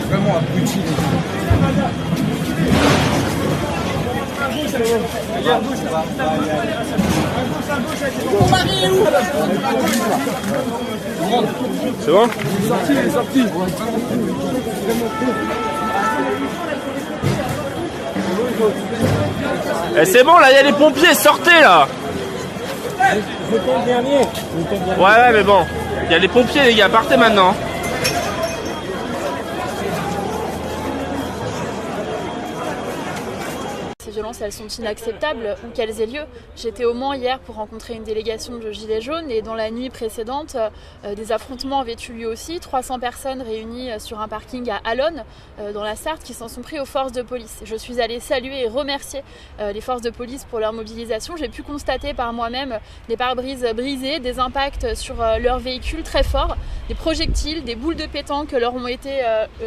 Vraiment abruti. C'est bon? Il est sorti. Eh, c'est bon, là, il y a les pompiers, sortez là! J'étais le dernier. Ouais, mais bon, il y a les pompiers, les gars, partez maintenant. Ces violences, elles sont inacceptables où qu'elles aient lieu. J'étais au Mans hier pour rencontrer une délégation de Gilets jaunes et dans la nuit précédente, des affrontements avaient eu lieu aussi. 300 personnes réunies sur un parking à Allonne, dans la Sarthe, qui s'en sont pris aux forces de police. Je suis allée saluer et remercier les forces de police pour leur mobilisation. J'ai pu constater par moi-même des pare-brises brisés, des impacts sur leurs véhicules très forts, des projectiles, des boules de pétanque leur ont été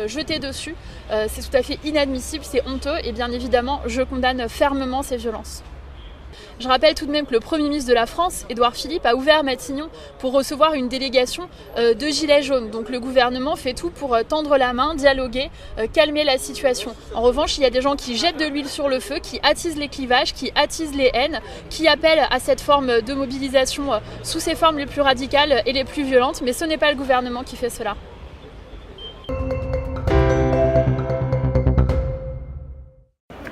jetées dessus. C'est tout à fait inadmissible, c'est honteux et bien évidemment, je condamne fermement ces violences. Je rappelle tout de même que le Premier ministre de la France, Édouard Philippe, a ouvert Matignon pour recevoir une délégation de Gilets jaunes. Donc le gouvernement fait tout pour tendre la main, dialoguer, calmer la situation. En revanche, il y a des gens qui jettent de l'huile sur le feu, qui attisent les clivages, qui attisent les haines, qui appellent à cette forme de mobilisation sous ses formes les plus radicales et les plus violentes. Mais ce n'est pas le gouvernement qui fait cela.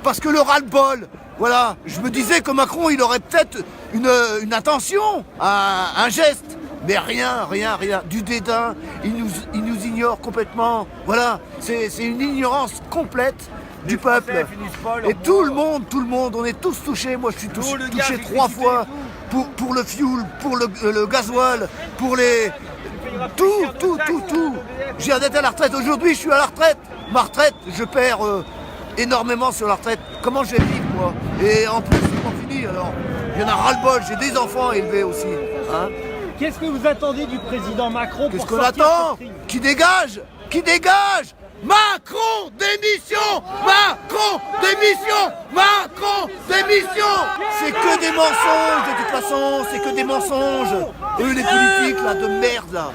Parce que le ras-le-bol, voilà, je me disais que Macron, il aurait peut-être une intention, un geste, mais rien, du dédain, il nous ignore complètement, voilà, c'est une ignorance complète du peuple. Et tout le monde, on est tous touchés, moi je suis touché 3 fois pour le fuel, pour le gasoil, pour les... Tout. Je viens d'être à la retraite, aujourd'hui je suis à la retraite, ma retraite, je perds... énormément sur la retraite. Comment je vais vivre, moi? Et en plus, c'est pas fini, alors. Il y en a ras-le-bol, j'ai des enfants à élever aussi. Hein? Qu'est-ce que vous attendez du président Macron pour Qu'est-ce qu'on sortir attend? cette crise? Qui dégage? Macron, démission! Macron, démission! Macron, démission! C'est que des mensonges, de toute façon, c'est que des mensonges. Eux, les politiques, là, de merde, là.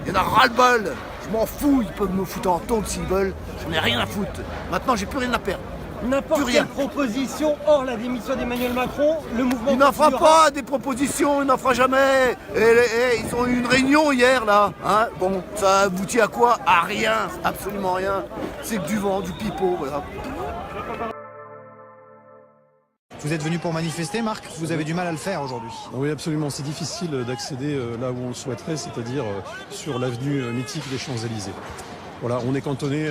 Il y en a ras-le-bol. Je m'en fous, ils peuvent me foutre en tôle s'ils veulent. J'en ai rien à foutre. Maintenant, j'ai plus rien à perdre. N'importe quelle proposition hors la démission d'Emmanuel Macron, le mouvement Il n'en fera continuera. pas des propositions, il n'en fera jamais. Ils ont eu une réunion hier là. Hein, bon, ça aboutit à quoi? À rien, absolument rien. C'est que du vent, du pipeau, voilà. Vous êtes venu pour manifester, Marc? Vous avez du mal à le faire aujourd'hui. Oui, absolument. C'est difficile d'accéder là où on le souhaiterait, c'est-à-dire sur l'avenue mythique des Champs-Élysées. Voilà, on est cantonné,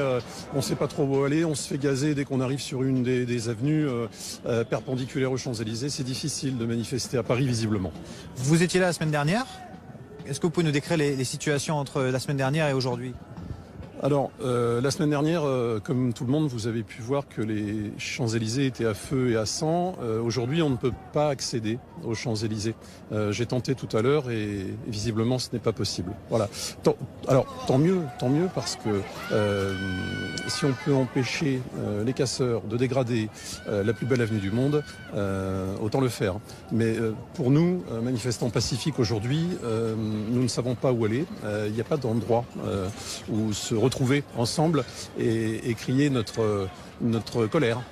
on ne sait pas trop où aller, on se fait gazer dès qu'on arrive sur une des avenues perpendiculaires aux Champs-Élysées. C'est difficile de manifester à Paris, visiblement. Vous étiez là la semaine dernière. Est-ce que vous pouvez nous décrire les situations entre la semaine dernière et aujourd'hui? Alors, la semaine dernière, comme tout le monde, vous avez pu voir que les Champs-Élysées étaient à feu et à sang. Aujourd'hui, on ne peut pas accéder aux Champs-Élysées. J'ai tenté tout à l'heure et visiblement, ce n'est pas possible. Voilà. Alors, tant mieux, parce que si on peut empêcher les casseurs de dégrader la plus belle avenue du monde, autant le faire. Mais pour nous, manifestants pacifiques aujourd'hui, nous ne savons pas où aller. Il n'y a pas d'endroit où se retrouver ensemble et crier notre colère.